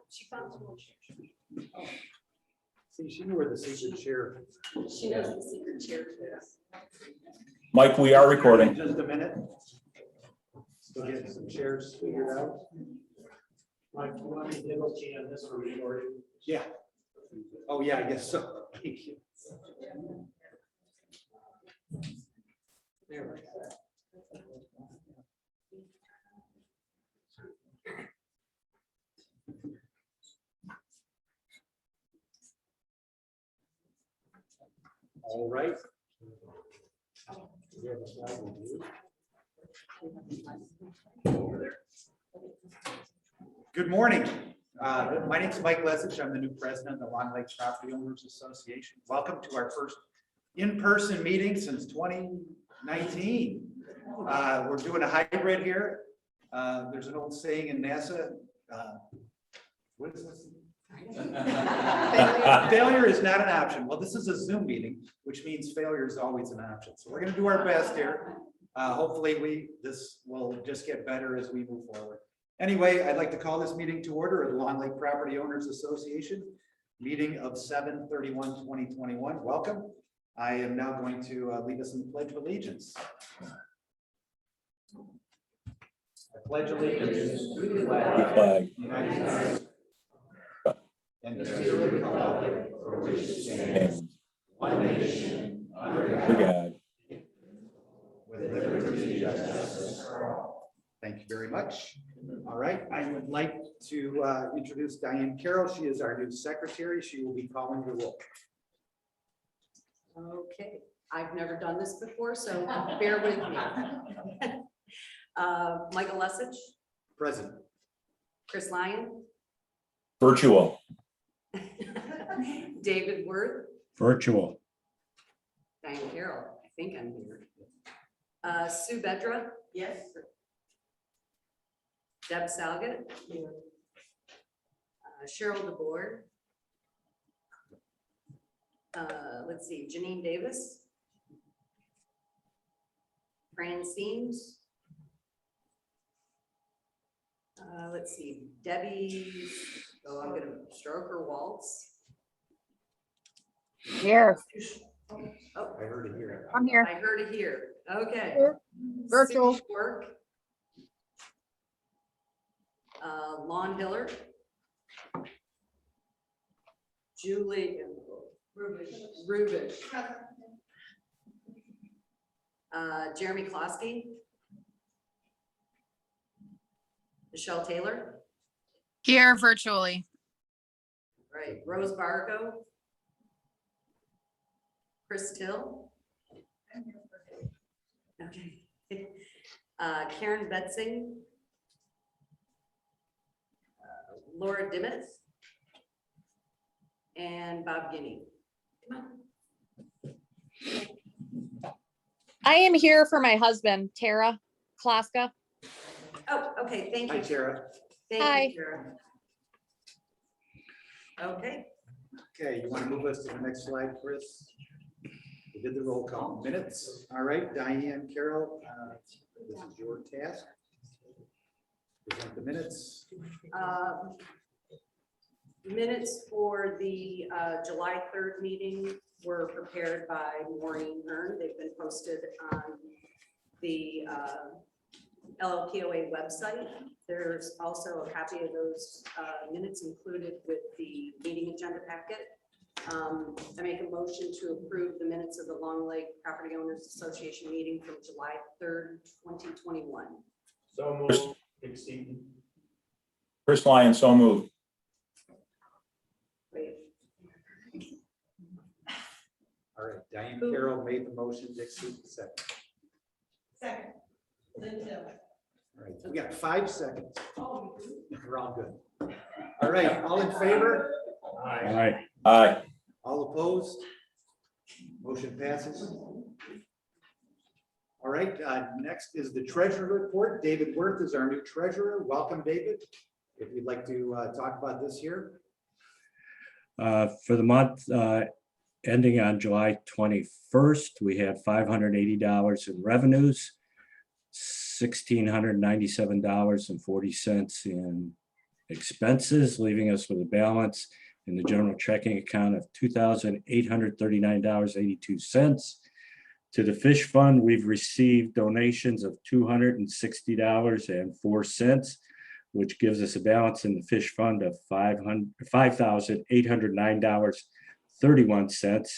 She found some more chairs. See, she knew where the secret chair. She knows the secret chair is. Mike, we are recording. Just a minute. Still getting some chairs figured out. Mike, you want me to demo key on this for recording? Yeah. Oh, yeah, I guess so. Thank you. There we go. All right. We have a slide with you. Good morning. My name is Mike Lesich. I'm the new president of the Long Lake Property Owners Association. Welcome to our first in-person meeting since 2019. We're doing a hybrid here. There's an old saying in NASA. What is this? Failure is not an option. Well, this is a Zoom meeting, which means failure is always an option. So we're going to do our best here. Hopefully this will just get better as we move forward. Anyway, I'd like to call this meeting to order of the Long Lake Property Owners Association, meeting of 7/31/2021. Welcome. I am now going to lead us in the Pledge of Allegiance. I pledge allegiance to the flag Flag. of the United States and to the republic for which it stands, one nation, under God, with liberty and justice for all. Thank you very much. All right, I would like to introduce Diane Carroll. She is our new secretary. She will be calling the roll. Okay, I've never done this before, so bear with me. Michael Lesich, Present. Chris Lyon, Virtual. David Worth, Virtual. Diane Carroll, I think I'm here. Sue Bedra. Yes. Deb Salget. Cheryl DeBoer. Let's see, Janine Davis. Fran Seams. Let's see, Debbie, oh, I'm gonna Stroker Waltz. Here, Oh, I heard it here. I'm here. I heard it here. Okay. Here. Virtual. Susie Work. Lon Hiller. Julie Rubish. Jeremy Klosky. Michelle Taylor. Here virtually. Right, Rose Bargo. Chris Till. Okay. Karen Betzing. Laura Dimmitt. And Bob Guinea. Come on. I am here for my husband, Tara Klaska. Oh, okay, thank Hi, you. Tara. Thank Hi. you, Tara. Okay, Okay, you want to move us to the next slide, Chris? We did the roll call minutes. All right, Diane Carroll, this is your task. Present the minutes. minutes for the July 3rd meeting were prepared by Maureen Hearn. They've been posted on the LLPOA website. There's also a copy of those minutes included with the meeting agenda packet. I make a motion to approve the minutes of the Long Lake Property Owners Association meeting from July 3rd, 2021. So moved. Exceed. Chris Lyon, so moved. Wait, All right, Diane Carroll made the motion, Dick Seaton second. Second. All right, we got 5 seconds. We're all good. All right, all in favor? Aye. Aye. All opposed? Motion passes. All right, next is the treasurer report. David Worth is our new treasurer. Welcome, David. If you'd like to talk about this year. For the month ending on July 21st, we had $580 in revenues, $1,697.40 in expenses, leaving us with a balance in the general checking account of $2,839.82. To the fish fund, we've received donations of $260.04, which gives us a balance in the fish fund of $5,809.31.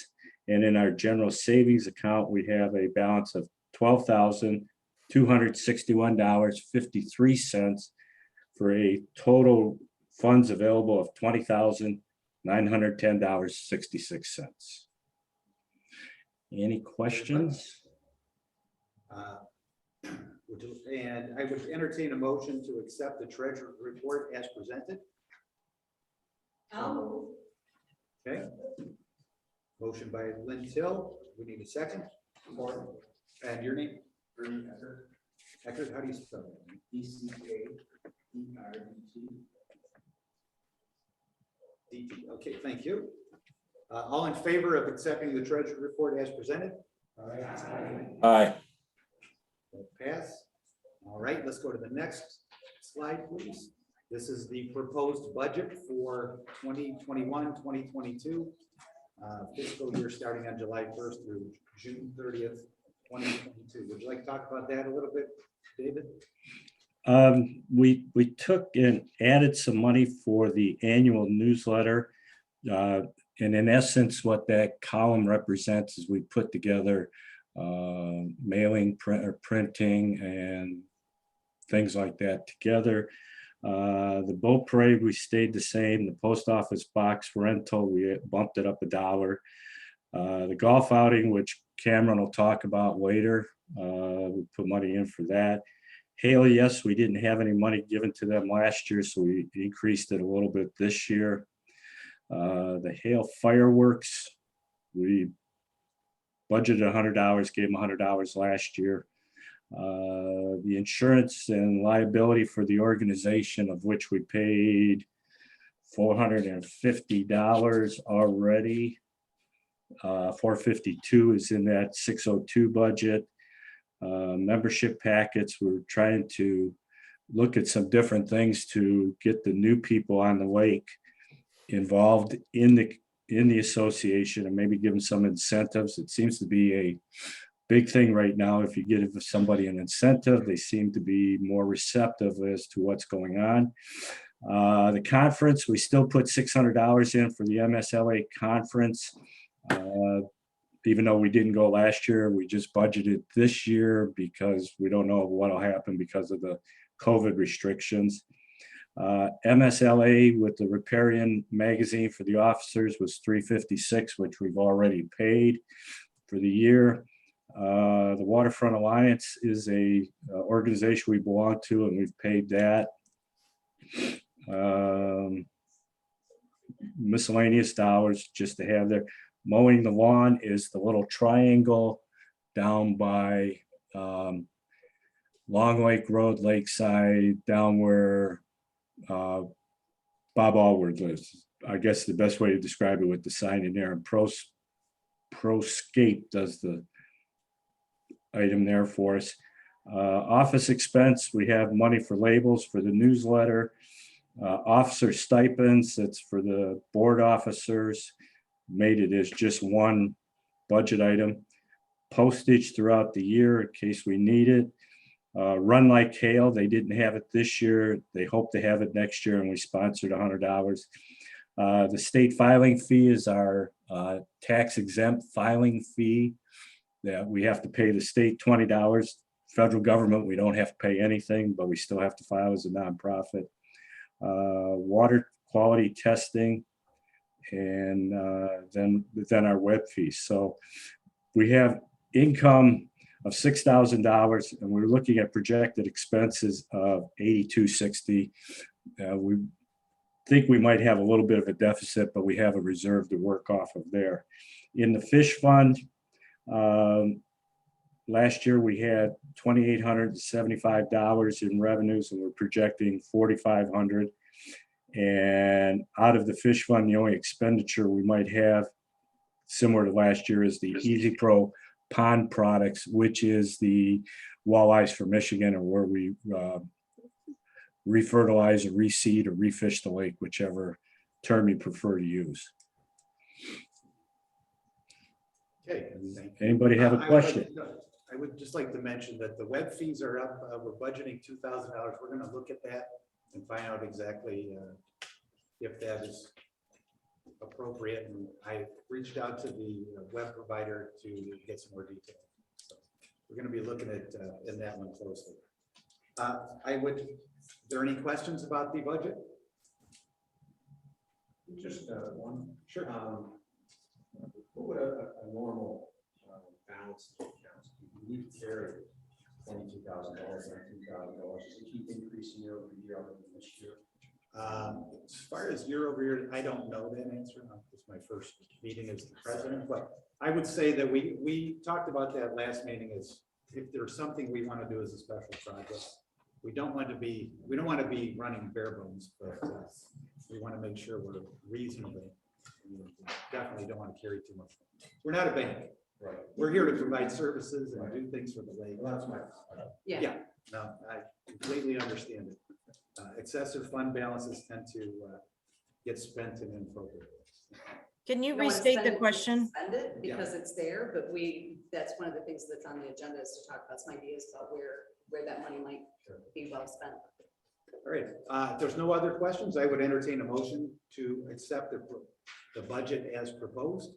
And in our general savings account, we have a balance of $12,261.53 for a total funds available of $20,910.66. Any questions? And I would entertain a motion to accept the treasurer's report as presented. Okay. Motion by Lynn Till. We need a second. And your name? Eckert, how do you spell that? E-C-A-E-R-D-T. Okay, thank you. All in favor of accepting the treasurer's report as presented? Aye. Pass. All right, let's go to the next slide, please. This is the proposed budget for 2021, 2022. Fiscal year starting on July 1st through June 30th, 2022. Would you like to talk about that a little bit, David? We took and added some money for the annual newsletter. And in essence, what that column represents is we put together mailing, printing, and things like that together. The boat parade, we stayed the same. The post office box rental, we bumped it up $1. The golf outing, which Cameron will talk about later, we put money in for that. Hale, yes, we didn't have any money given to them last year, so we increased it a little bit this year. The Hale fireworks, we budgeted $100, gave them $100 last year. The insurance and liability for the organization, of which we paid $450 already. 452 is in that 602 budget. Membership packets, we're trying to look at some different things to get the new people on the lake involved in the association and maybe give them some incentives. It seems to be a big thing right now. If you give somebody an incentive, they seem to be more receptive as to what's going on. The conference, we still put $600 in for the MSLA conference. Even though we didn't go last year, we just budgeted this year because we don't know what'll happen because of the COVID restrictions. MSLA with the Riparian magazine for the officers was $356, which we've already paid for the year. The Waterfront Alliance is a organization we belong to, and we've paid that. Miscellaneous dollars just to have there. Mowing the lawn is the little triangle down by Long Lake Road, Lakeside, down where Bob Allward lives. I guess the best way to describe it with the sign in there. And Proscape does the item there for us. Office expense, we have money for labels for the newsletter. Officer stipends, that's for the board officers. Made it as just one budget item. Postage throughout the year in case we need it. Run Like Hale, they didn't have it this year. They hope to have it next year, and we sponsored $100. The state filing fee is our tax exempt filing fee that we have to pay the state $20. Federal government, we don't have to pay anything, but we still have to file as a nonprofit. Water quality testing, and then our web fees. So we have income of $6,000, and we're looking at projected expenses of $8,260. We think we might have a little bit of a deficit, but we have a reserve to work off of there. In the fish fund, last year we had $2,875 in revenues, and we're projecting $4,500. And out of the fish fund, the only expenditure we might have similar to last year is the Easy Pro pond products, which is the walleyes for Michigan, or where we refertilize or reseed or refish the lake, whichever term you prefer to use. Okay. thank you. Anybody have a I would question? I would just like to mention that the web fees are up. We're budgeting $2,000. We're going to look at that and find out exactly if that is appropriate. And I reached out to the web provider to get some more detail. So we're going to be looking at in that one closely. Are there any questions about the budget? Just one. Sure. What would a normal balance of accounts be? You need to carry $22,000, $19,000. Does it keep increasing year over year other than this year? As far as year over year, I don't know that answer. It's my first meeting as the president, but I would say that we talked about that last meeting is if there's something we want to do as a special project, we don't want to be running bare bones, but we want to make sure we're reasonable. We definitely don't want to carry too much. We're not a bank. Right. We're here to provide services and do things for the lake. Well, that's my. Yeah. No, I completely understand it. Excessive fund balances tend to get spent in inappropriate ways. Can you don't wanna restate the spend it, question? Spend it because it's there, but that's one of the things that's on the agenda is to talk about some ideas about where that money might be well spent. All right, if there's no other questions, I would entertain a motion to accept the budget as proposed.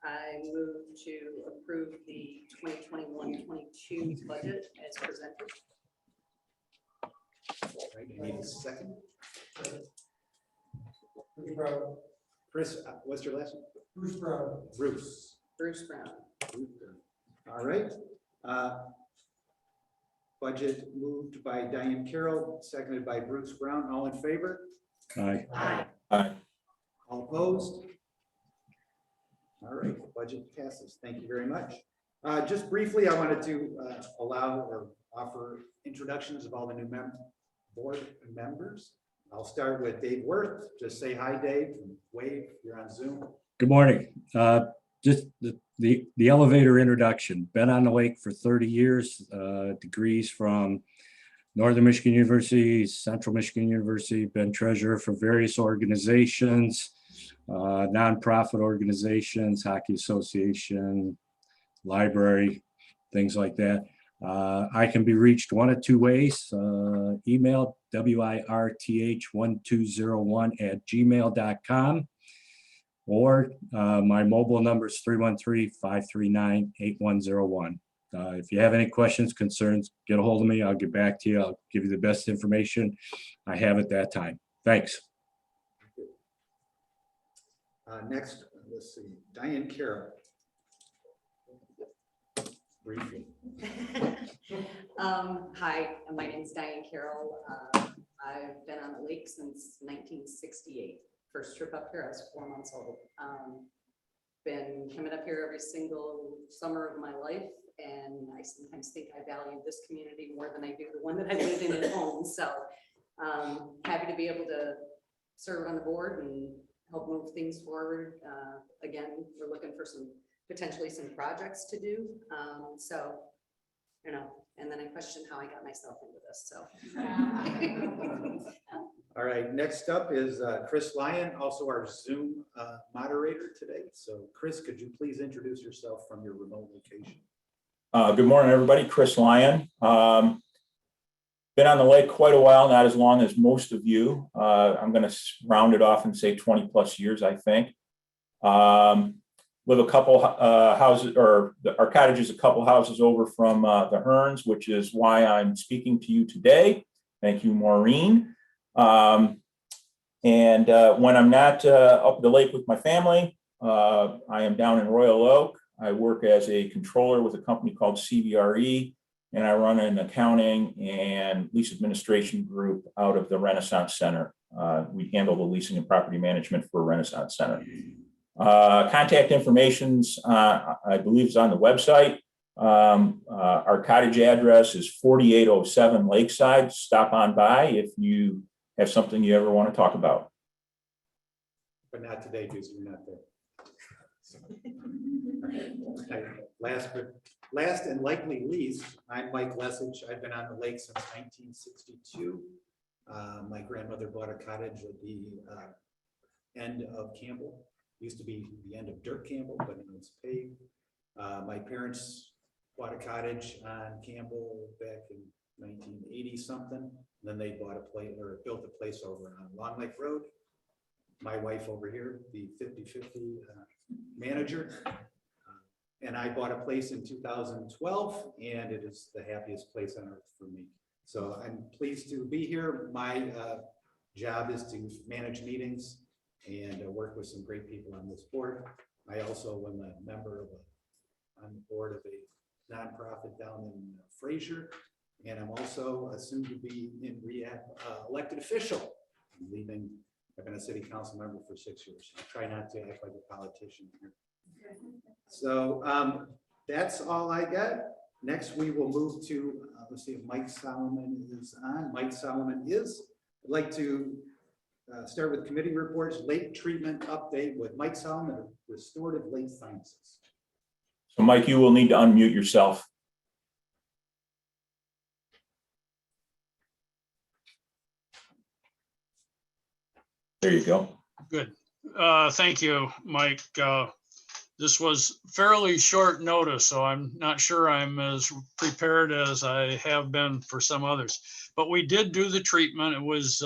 I move to approve the 2021-22 budget as presented. All right, I need a second. Bruce Brown. Chris, what's your last name? Bruce Brown. Bruce. Bruce Brown. All right. Budget moved by Diane Carroll, seconded by Bruce Brown. All in favor? Aye. Aye. All opposed? All right, budget passes. Thank you very much. Just briefly, I wanted to allow or offer introductions of all the new board members. I'll start with Dave Worth. Just say hi, Dave, and wave. You're on Zoom. Good morning. Just the elevator introduction. Been on the lake for 30 years, degrees from Northern Michigan University, Central Michigan University, been treasurer for various organizations, nonprofit organizations, hockey association, library, things like that. I can be reached one of two ways. Email wirth1201@gmail.com. Or my mobile number is 313-539-8101. If you have any questions, concerns, get a hold of me. I'll get back to you. I'll give you the best information I have at that time. Thanks. Next, let's see, Diane Carroll. Briefly. Hi, my name is Diane Carroll. I've been on the lake since 1968. First trip up here, I was 4 months old. Been coming up here every single summer of my life, and I sometimes think I value this community more than I do the one that I lived in at home. So happy to be able to serve on the board and help move things forward. Again, we're looking for potentially some projects to do. And then I question how I got myself into this, so. All right, next up is Chris Lyon, also our Zoom moderator today. So Chris, could you please introduce yourself from your remote location? Good morning, everybody. Chris Lyon. Been on the lake quite a while, not as long as most of you. I'm going to round it off and say 20 plus years, I think. Live a couple houses, or our cottage is a couple houses over from the Hearns, which is why I'm speaking to you today. Thank you, Maureen. And when I'm not up the lake with my family, I am down in Royal Oak. I work as a controller with a company called CVRE, and I run an accounting and lease administration group out of the Renaissance Center. We handle the leasing and property management for Renaissance Center. Contact information's, I believe, is on the website. Our cottage address is 4807 Lakeside. Stop on by if you have something you ever want to talk about. But not today because you're not there. Okay. Last but last and likely least, I'm Mike Lesage. I've been on the lake since 1962. My grandmother bought a cottage at the end of Campbell. Used to be the end of Dirk Campbell, but now it's paved. My parents bought a cottage on Campbell back in 1980 something. Then they bought a place or built a place over on Long Lake Road. My wife over here, the 50-50 manager. And I bought a place in 2012, and it is the happiest place on earth for me. So I'm pleased to be here. My job is to manage meetings and work with some great people on this board. I also am a member of on the board of a nonprofit down in Fraser, and I'm also soon to be in rehab elected official. I'm leaving. I've been a city council member for 6 years. I try not to act like a politician here. So that's all I got. Next, we will move to, let's see if Mike Solomon is on. Mike Solomon is. I'd like to start with committee reports, lake treatment update with Mike Solomon of Restorative Lake Sciences. So Mike, you will need to unmute yourself. There you go. Good. Thank you, Mike. This was fairly short notice, so I'm not sure I'm as prepared as I have been for some others. But we did do the treatment. It was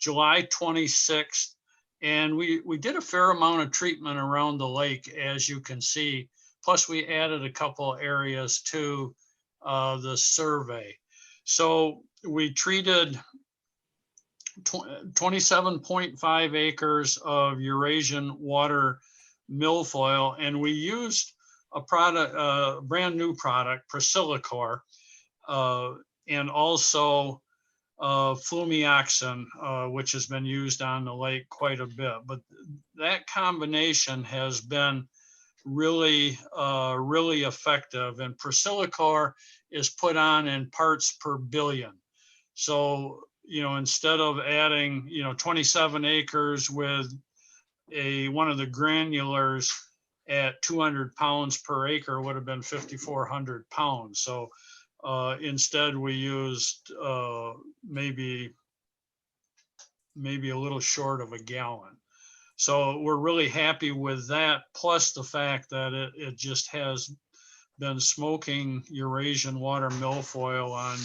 July 26th, and we did a fair amount of treatment around the lake, as you can see. Plus, we added a couple areas to the survey. So we treated 27.5 acres of Eurasian water milfoil, and we used a product, a brand new product, Priscillacor, and also flumioxin, which has been used on the lake quite a bit. But that combination has been really, really effective. And Priscillacor is put on in parts per billion. So, you know, instead of adding, 27 acres with one of the granulars at 200 pounds per acre would have been 5,400 pounds. So instead we used maybe a little short of a gallon. So we're really happy with that, plus the fact that it just has been smoking Eurasian water milfoil on,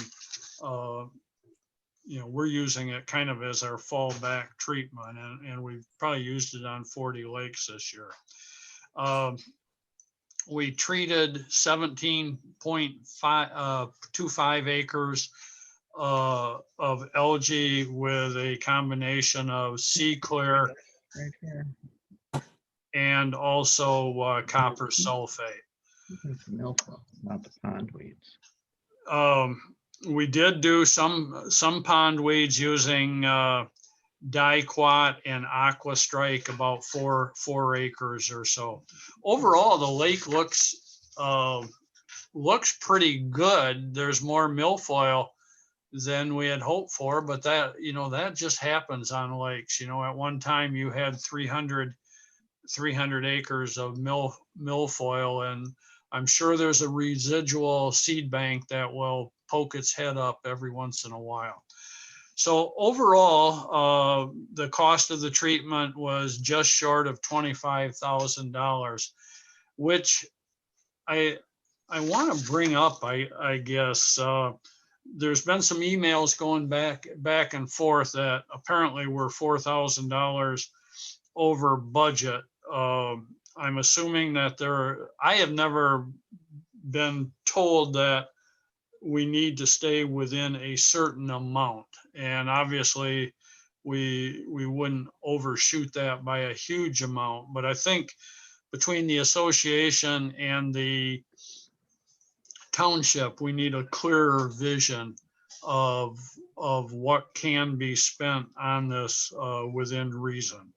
we're using it kind of as our fallback treatment, and we've probably used it on 40 lakes this year. We treated 17.25 acres of algae with a combination of sea clear Right here. and also copper sulfate. Milfoil, not the pond weeds. We did do some pond weeds using Diquat and Aqua Strike, about four acres or so. Overall, the lake looks pretty good. There's more milfoil than we had hoped for, but that just happens on lakes. At one time you had 300 acres of milfoil, and I'm sure there's a residual seed bank that will poke its head up every once in a while. So overall, the cost of the treatment was just short of $25,000, which I want to bring up, I guess. There's been some emails going back and forth that apparently we're $4,000 over budget. I'm assuming that I have never been told that we need to stay within a certain amount. And obviously we wouldn't overshoot that by a huge amount, but I think between the association and the township, we need a clearer vision of what can be spent on this within reason.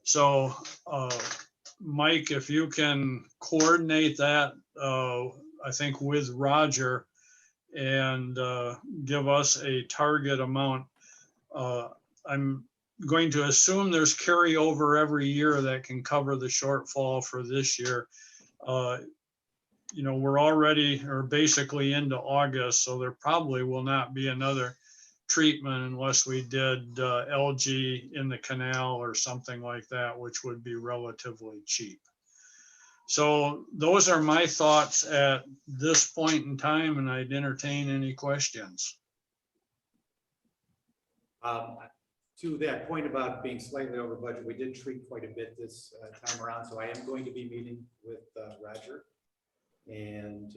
So Mike, if you can coordinate that, I think with Roger, and give us a target amount. I'm going to assume there's carryover every year that can cover the shortfall for this year. you know, we're already or basically into August, so there probably will not be another treatment unless we did algae in the canal or something like that, which would be relatively cheap. So those are my thoughts at this point in time, and I'd entertain any questions. To that point about being slightly over budget, we did treat quite a bit this time around, so I am going to be meeting with Roger. And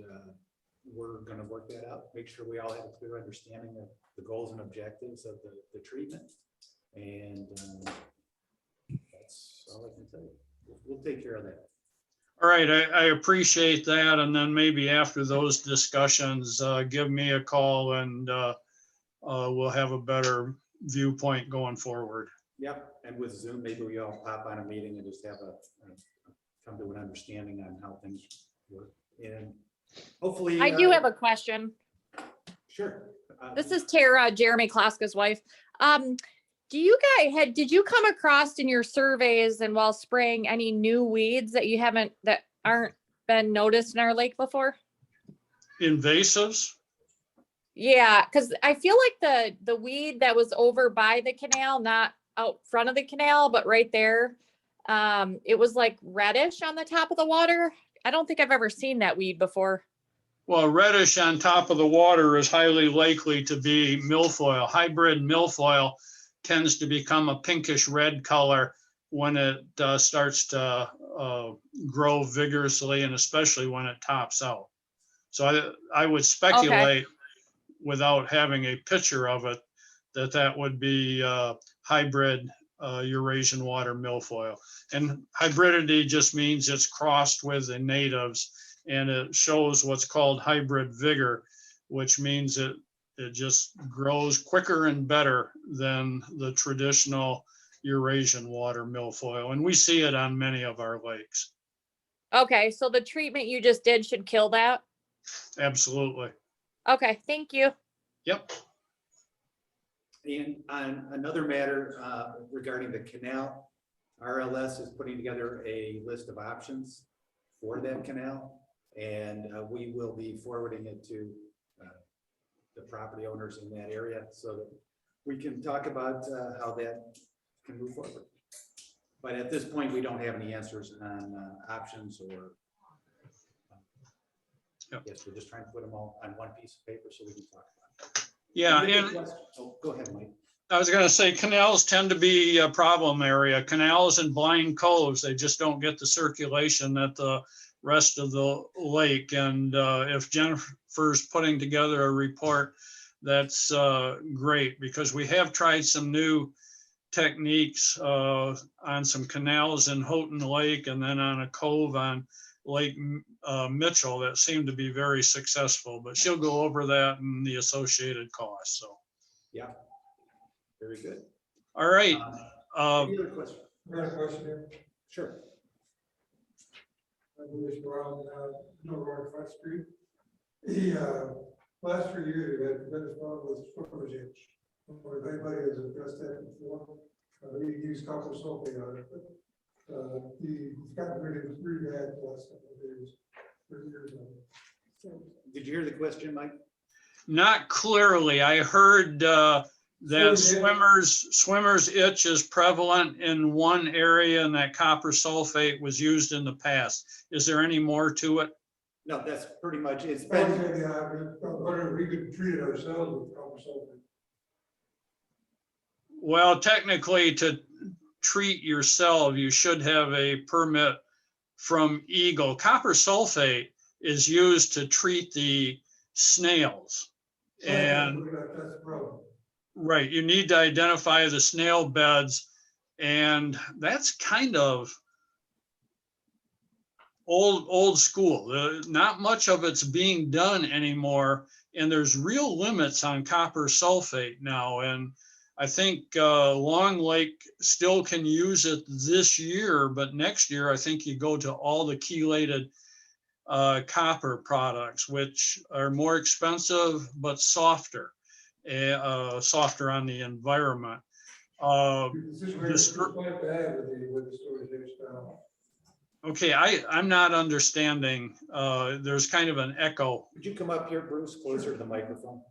we're gonna work that out, make sure we all have a clear understanding of the goals and objectives of the treatment. And that's all I can tell you. We'll take care of that. All right, I appreciate that. And then maybe after those discussions, give me a call and we'll have a better viewpoint going forward. Yep, and with Zoom, maybe we all pop on a meeting and just have come to an understanding on how things work. And hopefully. I do have a question. Sure. This is Tara, Jeremy Klaska's wife. Did you come across in your surveys and while spraying any new weeds that aren't been noticed in our lake before? Invasives? Yeah, because I feel like the weed that was over by the canal, not out front of the canal, but right there, it was like reddish on the top of the water. I don't think I've ever seen that weed before. Well, reddish on top of the water is highly likely to be milfoil. Hybrid milfoil tends to become a pinkish red color when it starts to grow vigorously, and especially when it tops out. So I would speculate, without having a picture of it, that would be hybrid Eurasian water milfoil. And hybridity just means it's crossed with the natives, and it shows what's called hybrid vigor, which means it just grows quicker and better than the traditional Eurasian water milfoil. And we see it on many of our lakes. Okay, so the treatment you just did should kill that? Absolutely. Okay, thank you. Yep. And on another matter regarding the canal, RLS is putting together a list of options for that canal. And we will be forwarding it to the property owners in that area so that we can talk about how that can move forward. But at this point, we don't have any answers on options or. Yes, we're just trying to put them all on one piece of paper so we can talk about it. Yeah, and Go ahead, Mike. I was going to say canals tend to be a problem area. Canals and blind coves, they just don't get the circulation that the rest of the lake. And if Jennifer's putting together a report, that's great, because we have tried some new techniques on some canals in Houghton Lake and then on a cove on Lake Mitchell that seemed to be very successful, but she'll go over that and the associated costs. So, yeah, very good. All right. Any other question? I got a question here. Sure. I live around North Front Street. The last 3 years, we've had tremendous problem with swimmer's itch. If anybody has addressed that before, we use copper sulfate on it, but he's gotten really bad the last couple of years. 3 years now. Did you hear the question, Mike? Not clearly. I heard that swimmer's itch is prevalent in one area and that copper sulfate was used in the past. Is there any more to it? No, that's pretty much it. It's I been. would say, yeah, we could treat it ourselves with copper sulfate. Well, technically, to treat yourself, you should have a permit from Eagle. Copper sulfate is used to treat the snails. And That's the problem. right, you need to identify the snail beds, and that's kind of old school. Not much of it's being done anymore, and there's real limits on copper sulfate now. And I think Long Lake still can use it this year, but next year I think you go to all the chelated copper products, which are more expensive but softer, softer on the environment. The situation is quite bad with the storage ditch now. Okay, I'm not understanding. There's kind of an echo. Could you come up here, Bruce, closer to the microphone?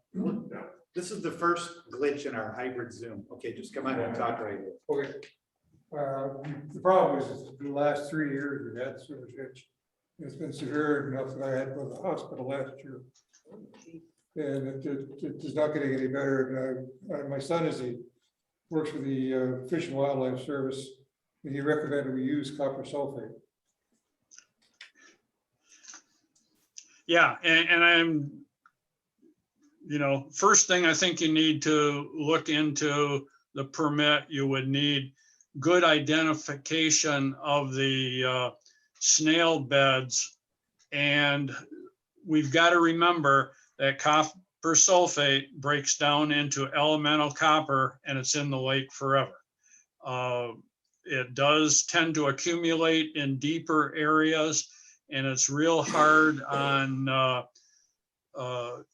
This is the first glitch in our hybrid Zoom. Okay, just come on and talk right here. Okay. The problem is the last 3 years we've had swimmer's itch. It's been severe enough that I had to go to the hospital last year. And it is not getting any better. And my son works for the Fish and Wildlife Service, and he recommended we use copper sulfate. Yeah, and I'm, first thing I think you need to look into the permit, you would need good identification of the snail beds. And we've got to remember that copper sulfate breaks down into elemental copper and it's in the lake forever. It does tend to accumulate in deeper areas, and it's real hard on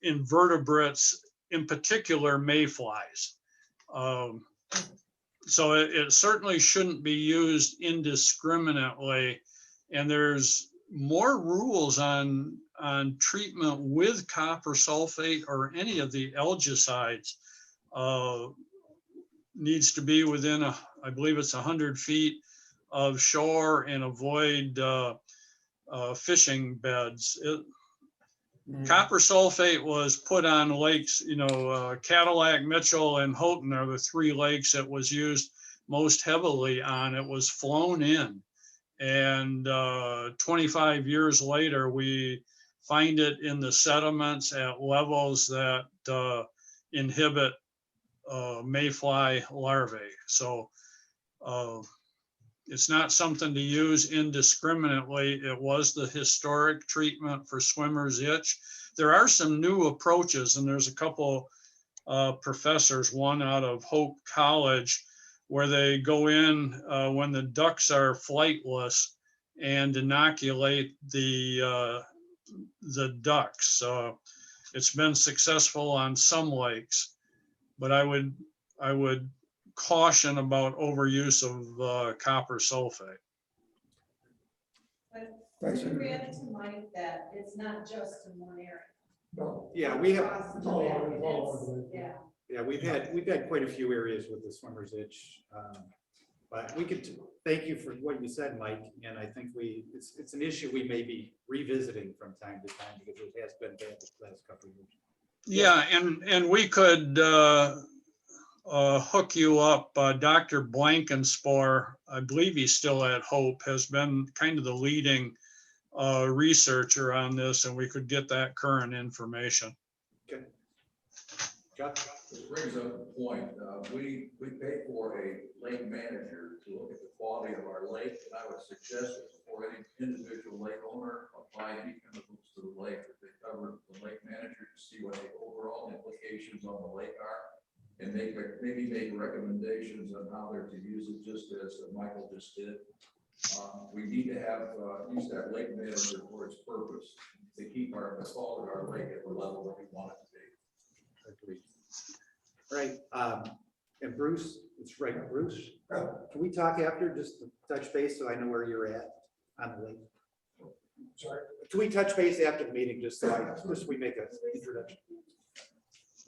invertebrates, in particular mayflies. So it certainly shouldn't be used indiscriminately. And there's more rules on treatment with copper sulfate or any of the algicides. Needs to be within I believe it's 100 feet of shore and avoid fishing beds. Copper sulfate was put on lakes, Cadillac, Mitchell, and Houghton are the 3 lakes it was used most heavily on. It was flown in. And 25 years later, we find it in the sediments at levels that inhibit mayfly larvae. So it's not something to use indiscriminately. It was the historic treatment for swimmer's itch. There are some new approaches, and there's a couple professors, one out of Hope College, where they go in when the ducks are flightless and inoculate the ducks. It's been successful on some lakes, but I would caution about overuse of copper sulfate. Thanks. Could you read to Mike that it's not just in one area? No. Yeah, we have, Yeah. we've had quite a few areas with the swimmer's itch. But we could, thank you for what you said, Mike. And I think it's an issue we may be revisiting from time to time because it has been bad the last couple of years. Yeah, and we could hook you up. Dr. Blankenspore, I believe he's still at Hope, has been kind of the leading researcher on this, and we could get that current information. Okay. Chuck? This brings up a point. We pay for a lake manager to look at the quality of our lake, and I would suggest that before any individual lake owner apply any chemicals to the lake, that they cover the lake manager to see what the overall implications on the lake are, and maybe make recommendations on how they're to use it, just as Michael just did. We need to have use that lake manager for its purpose, to keep the quality of our lake at the level that we want it to be. Agreed. Right, and Bruce, it's right, Bruce, can we talk after, just to touch base so I know where you're at on the lake? Sorry. Can we touch base after the meeting, just so we make an introduction?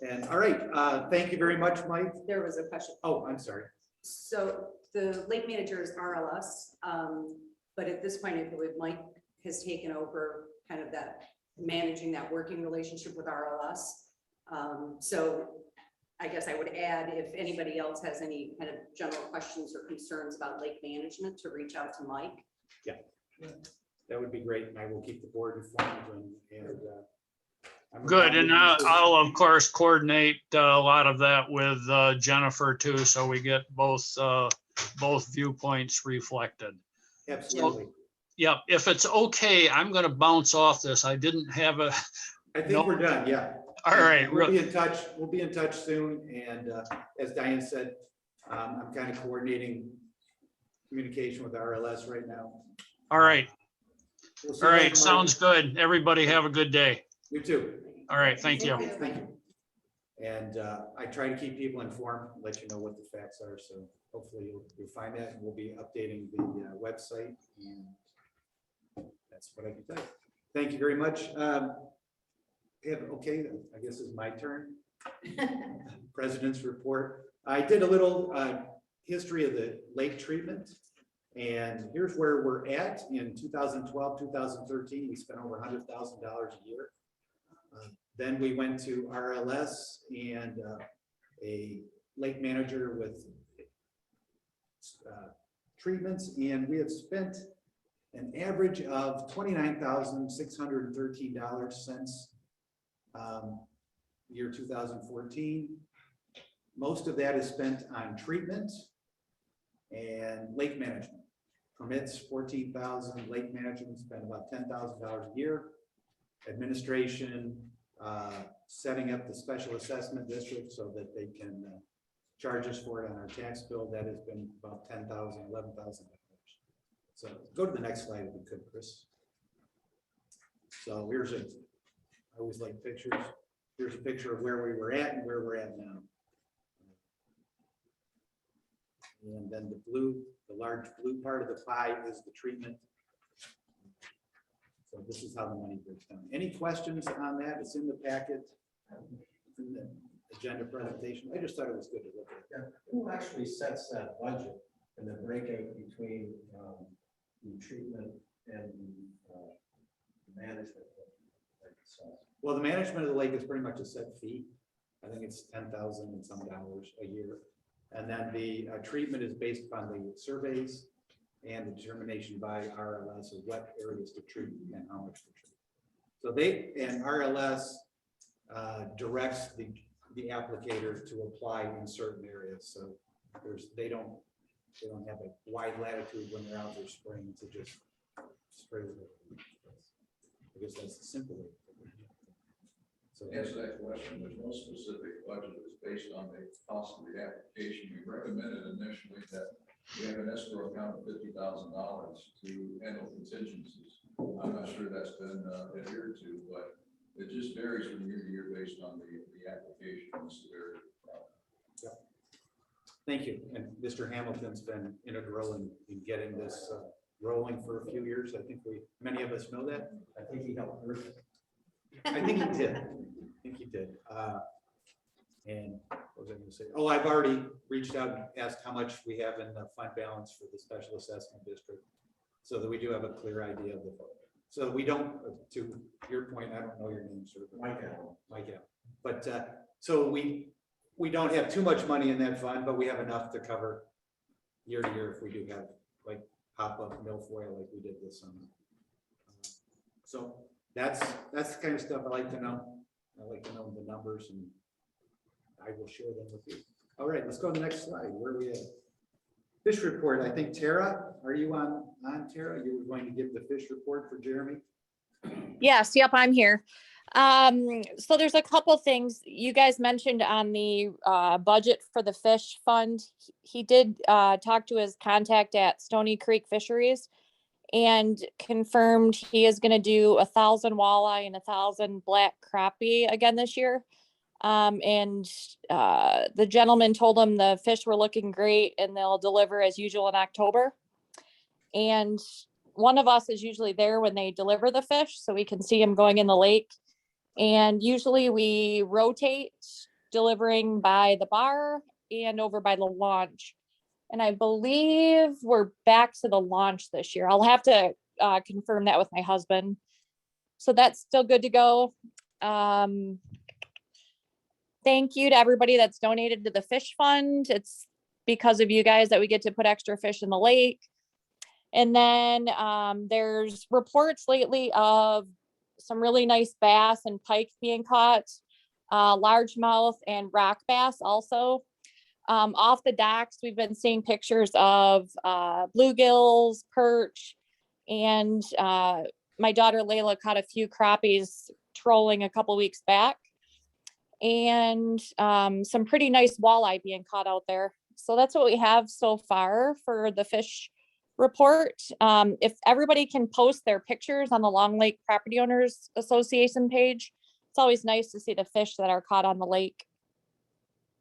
And, all right, thank you very much, Mike. There was a question. Oh, I'm sorry. So the lake manager is RLS, but at this point, I believe Mike has taken over kind of that, managing that working relationship with RLS. So I guess I would add, if anybody else has any kind of general questions or concerns about lake management, to reach out to Mike. Yeah, that would be great, and I will keep the board informed and I'm Good, and I'll of course coordinate a lot of that with Jennifer too, so we get both viewpoints reflected. Absolutely. Yep, if it's okay, I'm gonna bounce off this. I didn't have a. I think we're done, yeah. All right. We'll be in touch. We'll be in touch soon. And as Diane said, I'm kind of coordinating communication with RLS right now. All right. We'll see All you right, later, sounds good. Everybody have a good day. You too. All right, thank you. Thank you. And I try to keep people informed, let you know what the facts are. So hopefully you'll find that, and we'll be updating the website and That's what I can tell you. Thank you very much. Okay, I guess it's my turn. President's report. I did a little history of the lake treatment. And here's where we're at in 2012, 2013. We spent over $100,000 a year. Then we went to RLS and a lake manager with treatments, and we have spent an average of $29,613 since year 2014. Most of that is spent on treatment and lake management. Permits $14,000, lake management spent about $10,000 a year. Administration, setting up the special assessment district so that they can charge us for it on our tax bill. That has been about $10,000, $11,000. So go to the next slide if you could, Chris. So here's I always like pictures. Here's a picture of where we were at and where we're at now. And then the large blue part of the pie is the treatment. So this is how the money breaks down. Any questions on that? It's in the packet, in the agenda presentation. I just thought it was good to look at. Yeah, who actually sets that budget and the breakout between the treatment and the management? Well, the management of the lake is pretty much a set fee. I think it's $10,000 and some dollars a year. And then the treatment is based upon the surveys and the determination by RLS of what areas to treat and how much to treat. So RLS directs the applicator to apply in certain areas. So they don't have a wide latitude when they're out there spraying to just spray with it. I guess that's the simple way. So To answer that question, there's no specific budget. It's based on the cost of the application. We recommended initially that we have an escrow account of $50,000 to handle contingencies. I'm not sure that's been adhered to, but it just varies from year to year based on the application and severity of the problem. Yeah. Thank you. And Mr. Hamilton's been integral in getting this rolling for a few years. I think many of us know that. I think he helped Earth. I think he did. And what was I going to say? Oh, I've already reached out and asked how much we have in the fund balance for the special assessment district, so that we do have a clear idea of the vote. So we don't, to your point, I don't know your name, sir. Mike Allen. But so we don't have too much money in that fund, but we have enough to cover year to year if we do have like pop-up milfoil like we did this summer. So that's the kind of stuff I like to know. I like to know the numbers, and I will share them with you. All right, let's go to the next slide. Where are we at? Fish report. I think Tara, are you on Tara? You were going to give the fish report for Jeremy? Yes, yep, I'm here. So there's a couple things you guys mentioned on the budget for the fish fund. He did talk to his contact at Stony Creek Fisheries and confirmed he is going to do 1,000 walleye and 1,000 black crappie again this year. And the gentleman told him the fish were looking great and they'll deliver as usual in October. And one of us is usually there when they deliver the fish, so we can see them going in the lake. And usually we rotate delivering by the bar and over by the launch. And I believe we're back to the launch this year. I'll have to confirm that with my husband. So that's still good to go. Thank you to everybody that's donated to the fish fund. It's because of you guys that we get to put extra fish in the lake. And then there's reports lately of some really nice bass and pike being caught, largemouth and rock bass also. Off the docks, we've been seeing pictures of bluegills, perch, and my daughter Layla caught a few crappies trolling a couple weeks back, and some pretty nice walleye being caught out there. So that's what we have so far for the fish report. If everybody can post their pictures on the Long Lake Property Owners Association page, it's always nice to see the fish that are caught on the lake.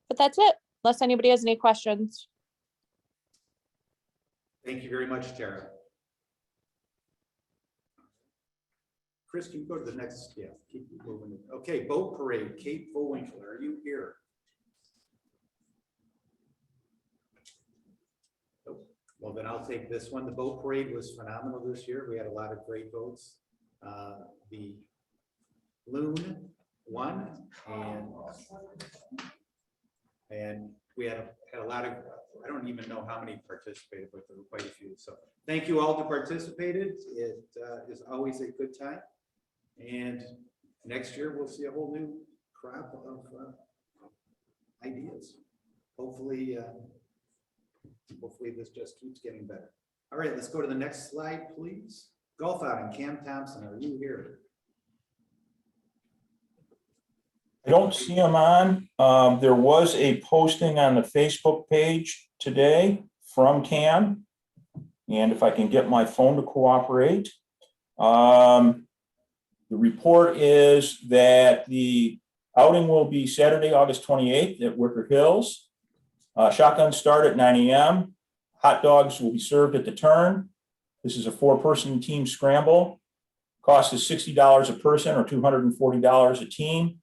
But that's it, unless anybody has any questions. Thank you very much, Tara. Chris, can you go to the next? Yeah, keep moving. Okay, boat parade, Kate Bullwinkle, are you here? Nope. Well, then I'll take this one. The boat parade was phenomenal this year. We had a lot of great boats. The Loon won, and we had a lot of, I don't even know how many participated, but there were quite a few. So thank you all who participated. It is always a good time. And next year we'll see a whole new crop of ideas. Hopefully, hopefully this just keeps getting better. All right, let's go to the next slide, please. Golf outing, Cam Thompson, are you here? I don't see him on. There was a posting on the Facebook page today from Cam. And if I can get my phone to cooperate. The report is that the outing will be Saturday, August 28th at Wicker Hills. Shotgun start at 9 a.m. Hot dogs will be served at the turn. This is a 4-person team scramble. Cost is $60 a person or $240 a team.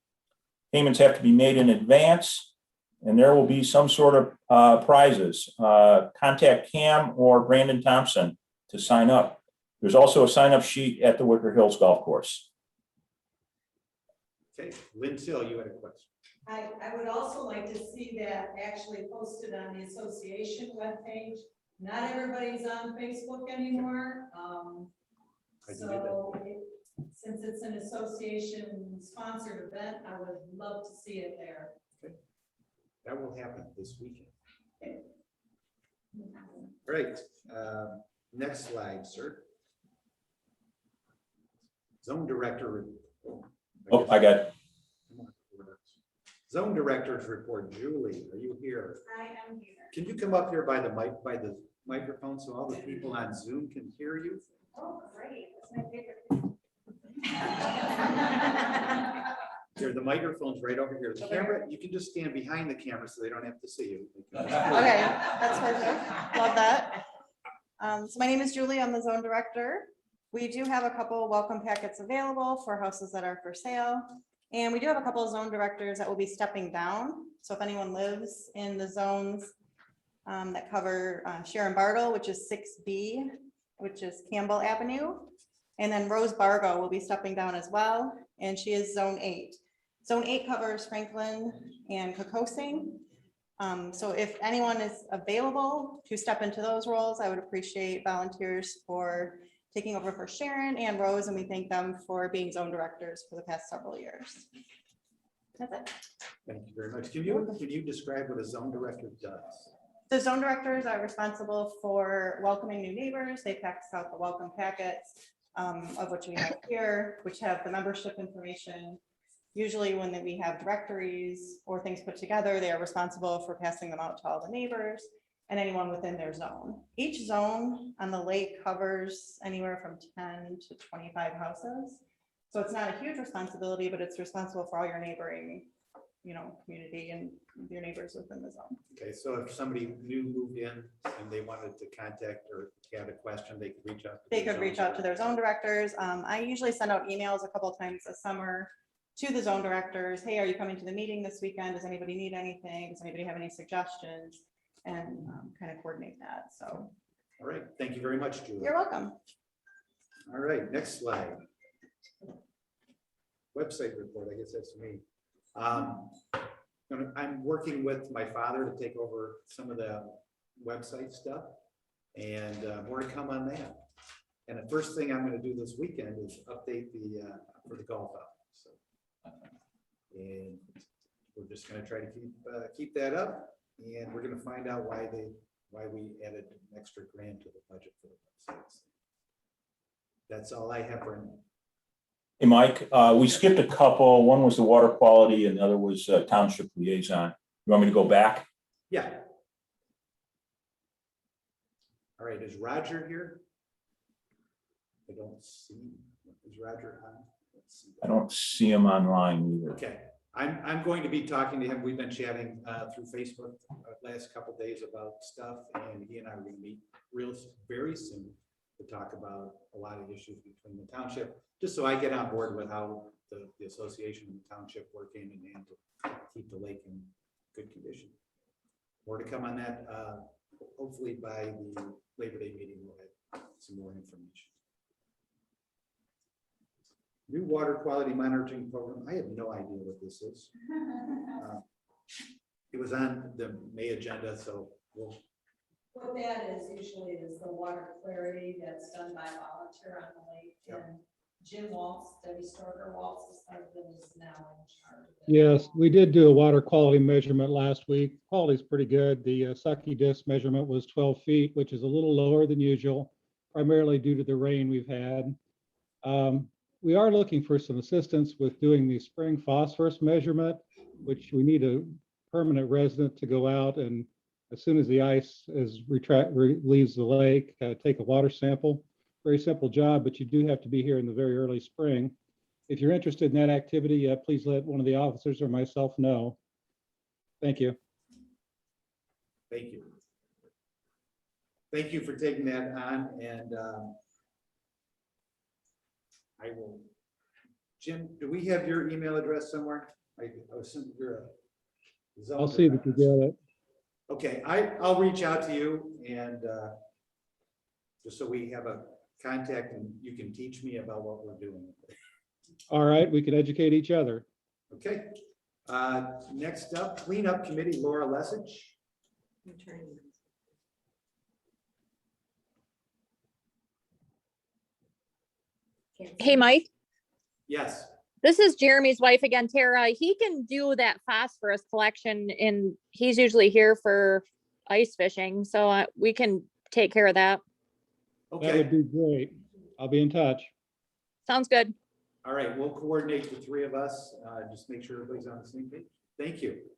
Payments have to be made in advance, and there will be some sort of prizes. Contact Cam or Brandon Thompson to sign up. There's also a sign-up sheet at the Wicker Hills Golf Course. Okay, Lynn Till, you had a question. I would also like to see that actually posted on the association webpage. Not everybody's on Facebook anymore. I can do So since it's an association sponsored event, I would love to see it there. That will happen this weekend. Great. Next slide, sir. Zone director. Oh, I got it. Zone director's report. Julie, are you here? I am here. Can you come up here by the microphone so all the people on Zoom can hear you? Oh, great. That's my favorite. Here, the microphone's right over here. The camera, you can just stand behind the camera so they don't have to see you. Okay, that's perfect. Love that. So my name is Julie. I'm the zone director. We do have a couple welcome packets available for houses that are for sale. And we do have a couple of zone directors that will be stepping down. So if anyone lives in the zones that cover Sharon Bartle, which is 6B, which is Campbell Avenue. And then Rose Bargo will be stepping down as well. And she is zone 8. Zone 8 covers Franklin and Kokosing. So if anyone is available to step into those roles, I would appreciate volunteers for taking over for Sharon and Rose, and we thank them for being zone directors for the past several years. That's it. Thank you very much. Can you describe what a zone director does? The zone directors are responsible for welcoming new neighbors. They pass out the welcome packets, of which we have here, which have the membership information. Usually when we have directories or things put together, they are responsible for passing them out to all the neighbors and anyone within their zone. Each zone on the lake covers anywhere from 10 to 25 houses. So it's not a huge responsibility, but it's responsible for all your neighboring, community and your neighbors within the zone. Okay, so if somebody new moved in and they wanted to contact or had a question, they could reach out. They could reach out to their zone directors. I usually send out emails a couple of times a summer to the zone directors. Hey, are you coming to the meeting this weekend? Does anybody need anything? Does anybody have any suggestions? And kind of coordinate that. So. All right. Thank you very much, Julie. You're welcome. All right. Next slide. Website report. I guess that's me. I'm working with my father to take over some of the website stuff, and more to come on that. And the first thing I'm going to do this weekend is update for the golf out. So, and we're just going to try to keep that up, and we're going to find out why we added an extra grand to the budget for the websites. That's all I have for now. Hey, Mike, we skipped a couple. One was the water quality and the other was township liaison. You want me to go back? Yeah. All right, is Roger here? I don't see. Is Roger on? Let's see. I don't see him online either. Okay, I'm going to be talking to him. We've been chatting through Facebook last couple days about stuff, and he and I are going to meet very soon to talk about a lot of issues between the township, just so I get on board with how the association and the township work in hand to keep the lake in good condition. More to come on that. Hopefully by the Labor Day meeting, we'll have some more information. New water quality monitoring program. I have no idea what this is. It was on the May agenda, so we'll. What that is usually is the water clarity that's done by volunteer on the lake. Yep. And Jim Waltz, Debbie Storger Waltz's husband is now in charge of it. Yes, we did do a water quality measurement last week. Quality's pretty good. The sucky disc measurement was 12 feet, which is a little lower than usual, primarily due to the rain we've had. We are looking for some assistance with doing the spring phosphorus measurement, which we need a permanent resident to go out and as soon as the ice leaves the lake, take a water sample. Very simple job, but you do have to be here in the very early spring. If you're interested in that activity, please let one of the officers or myself know. Thank you. Thank you. Thank you for taking that on, and I will. Jim, do we have your email address somewhere? I assume you're a zone I'll see that you get it. Okay, I'll reach out to you and just so we have a contact and you can teach me about what we're doing. All right, we can educate each other. Okay. Next up, cleanup committee, Laura Lesage. Hey, Mike, Yes. this is Jeremy's wife again, Tara. He can do that phosphorus collection and he's usually here for ice fishing. So we can take care of that. That Okay. would be great. I'll be in touch. Sounds good. All right, we'll coordinate the three of us. Just make sure everybody's on the same page. Thank you.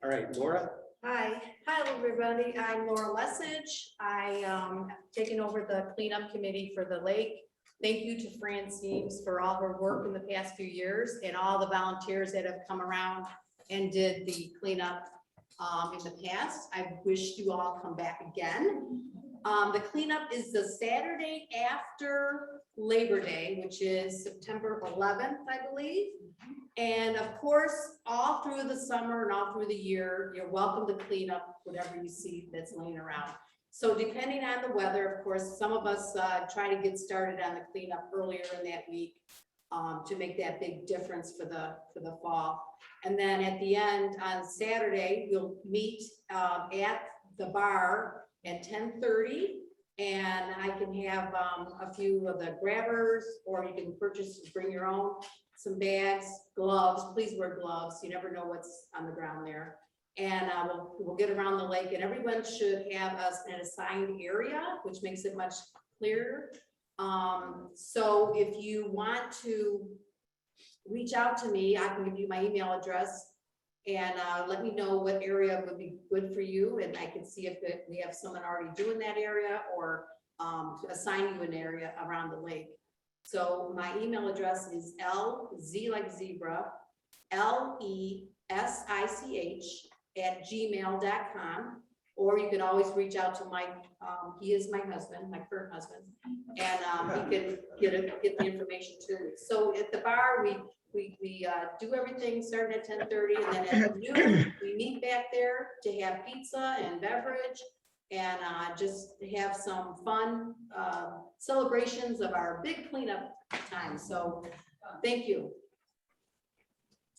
All right, Laura. Hi, everybody. I'm Laura Lesage. I have taken over the cleanup committee for the lake. Thank you to Francine for all her work in the past few years and all the volunteers that have come around and did the cleanup in the past. I wish you all come back again. The cleanup is the Saturday after Labor Day, which is September 11th, I believe. And of course, all through the summer and all through the year, you're welcome to clean up whatever you see that's laying around. So depending on the weather, of course, some of us try to get started on the cleanup earlier in that week to make that big difference for the fall. And then at the end on Saturday, we'll meet at the bar at 10:30. And I can have a few of the grabbers, or you can bring your own, some bags, gloves. Please wear gloves. You never know what's on the ground there. And we'll get around the lake, and everyone should have an assigned area, which makes it much clearer. So if you want to reach out to me, I can give you my email address and let me know what area would be good for you. And I can see if we have someone already doing that area or assign you an area around the lake. So my email address is LZ like zebra, LESICH@gmail.com, or you can always reach out to Mike. He is my husband, my current husband, and he can get the information too. So at the bar, we do everything starting at 10:30, and then at noon, we meet back there to have pizza and beverage and just have some fun celebrations of our big cleanup time. So thank you.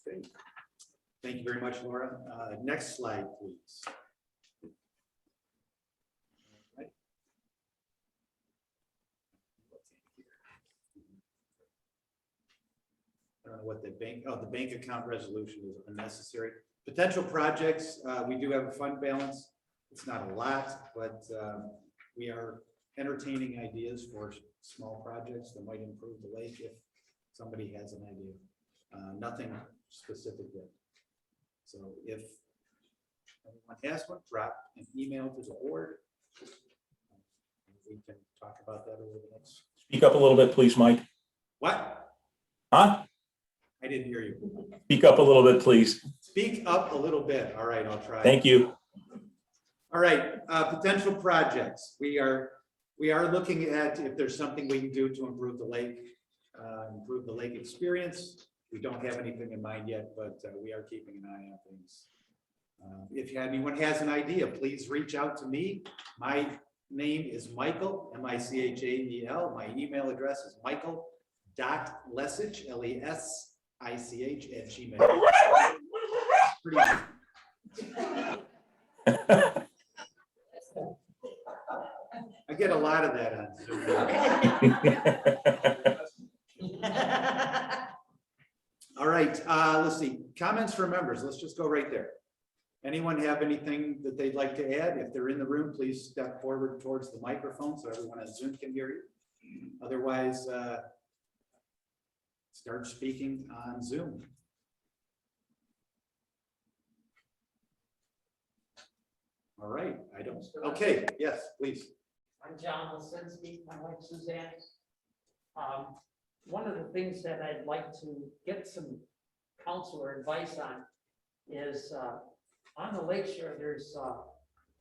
Great. Thank you very much, Laura. Next slide, please. Right. I don't know what the bank account resolution is unnecessary. Potential projects, we do have a fund balance. It's not a lot, but we are entertaining ideas for small projects that might improve the lake if somebody has an idea. Nothing specific yet. So if anyone has one, drop an email to the board. We can talk about that over the next. Speak up a little bit, please, Mike. What? Huh? I didn't hear you. Speak up a little bit, please. Speak up a little bit. All right, I'll try. Thank you. All right, potential projects. We We are looking at if there's something we can do to improve the lake experience. We don't have anything in mind yet, but we are keeping an eye on things. If anyone has an idea, please reach out to me. My name is Michael, Michael. My email address is michael.lesich, LESICH @gmail.com. I get a lot of that on Zoom. All right, let's see, comments from members. Let's just go right there. Anyone have anything that they'd like to add? If they're in the room, please step forward towards the microphone so everyone on Zoom can hear you. Otherwise, start speaking on Zoom. All right, I don't, okay, yes, please. I'm John Lisinski, my wife Suzanne. One of the things that I'd like to get some counsel or advice on is on the lake shore, there's,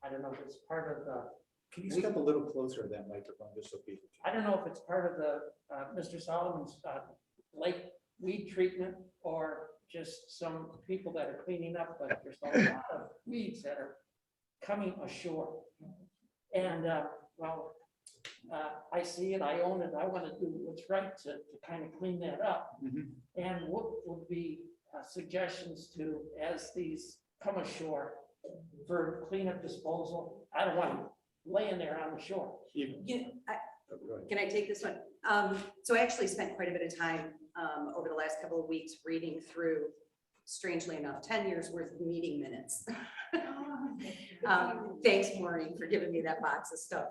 I don't know if it's part of the. Can you step a little closer to that microphone just so people I don't know if it's part of the, Mr. Solomon's lake weed treatment or just some people that are cleaning up, but there's a lot of weeds that are coming ashore. And, well, I see it, I own it, I want to do what's right to kind of clean that up. And what would be suggestions to, as these come ashore for cleanup disposal? I don't want them laying there on the shore. Can I take this one? So I actually spent quite a bit of time over the last couple of weeks reading through, strangely enough, 10 years worth of meeting minutes. Thanks, Maureen, for giving me that box of stuff.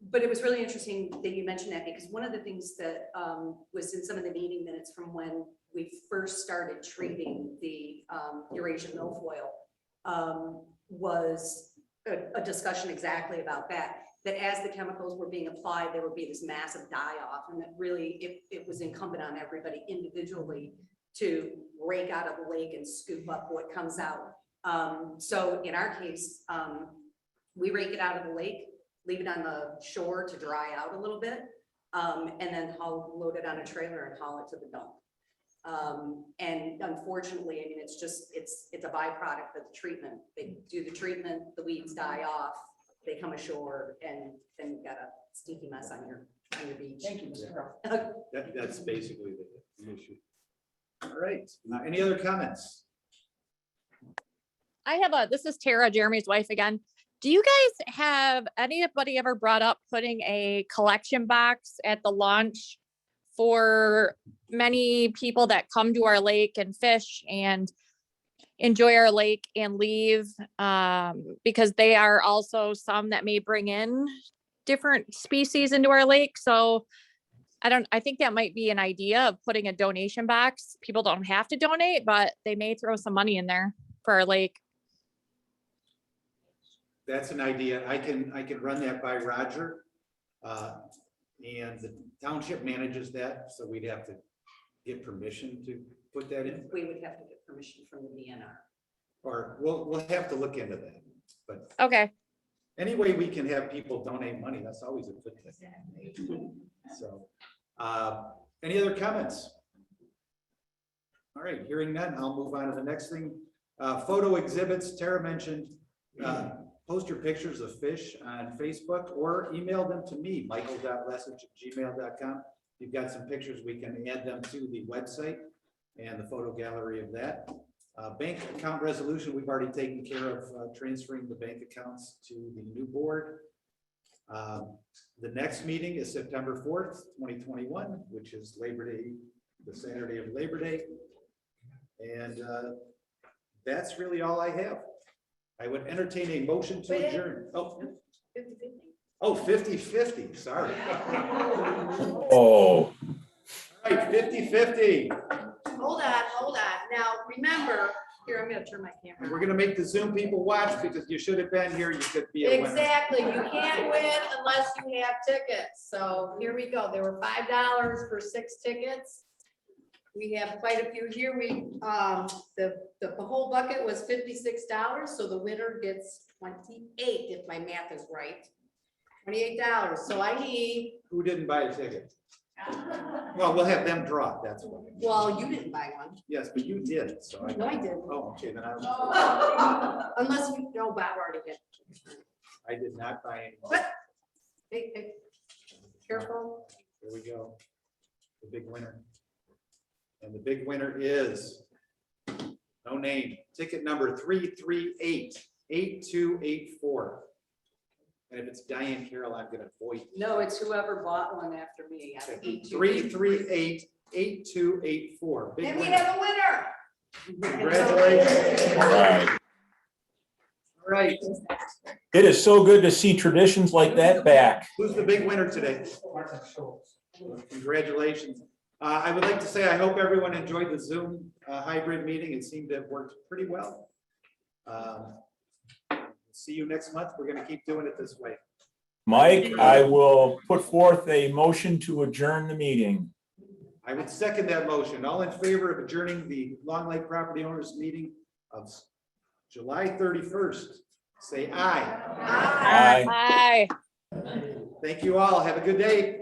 But it was really interesting that you mentioned that, because one of the things that was in some of the meeting minutes from when we first started treating the Eurasian milfoil was a discussion exactly about that. That as the chemicals were being applied, there would be this massive die-off, and that really it was incumbent on everybody individually to rake out of the lake and scoop up what comes out. So in our case, we rake it out of the lake, leave it on the shore to dry out a little bit, and then load it on a trailer and haul it to the dump. And unfortunately, I mean, it's a byproduct of the treatment. They do the treatment, the weeds die off, they come ashore, and then you've got a stinky mess on your beach. Thank you, Mr. Crowe. That's basically the issue. All right, any other comments? I have this is Tara, Jeremy's wife again. Do you guys have anybody ever brought up putting a collection box at the launch for many people that come to our lake and fish and enjoy our lake and leave? Because they are also some that may bring in different species into our lake. So I think that might be an idea of putting a donation box. People don't have to donate, but they may throw some money in there for our lake. That's an idea. I can run that by Roger. And the township manages that, so we'd have to get permission to put that in. We would have to get permission from the DNR. Or we'll have to look into that. But Okay. any way we can have people donate money, that's always a good thing. So, any other comments? All right, hearing none, I'll move on to the next thing. Photo exhibits, Tara mentioned, post your pictures of fish on Facebook or email them to me, michael.lesich@gmail.com. If you've got some pictures, we can add them to the website and the photo gallery of that. Bank account resolution, we've already taken care of transferring the bank accounts to the new board. The next meeting is September 4th, 2021, which is Labor Day, the Saturday of Labor Day. And that's really all I have. I would entertain a motion to adjourn. Oh, 50-50, sorry. Oh, All right, 50-50. Hold on. Now, remember, here, I'm gonna turn my camera. We're gonna make the Zoom people watch because you should have been here. You could be a winner. Exactly, you can't win unless you have tickets, so here we go, there were $5 for 6 tickets. We have quite a few here, the whole bucket was $56, so the winner gets 28, if my math is right. $28. So I need, Who didn't buy a ticket? Well, we'll have them draw, it, that's what. well, you didn't buy one. Yes, but you did, so I. No, I didn't. Oh, okay, then I, Unless you know Bob already did. I did not buy any. What? Hey, careful. Here we go. The big winner. And the big winner is, no name, ticket number 3388284. And if it's Diane Carroll, I'm gonna void. No, it's whoever bought one after me. I beat you. 3388284. Big And we winner. have a winner. Congratulations. All right. All right. It is so good to see traditions like that back. Who's the big winner today? Congratulations. I would like to say, I hope everyone enjoyed the Zoom hybrid meeting. It seemed to have worked pretty well. See you next month. We're gonna keep doing it this way. Mike, I will put forth a motion to adjourn the meeting. I would second that motion. All in favor of adjourning the Long Lake Property Owners Meeting of July 31st, say aye. Aye. Bye. Thank you all. Have a good day.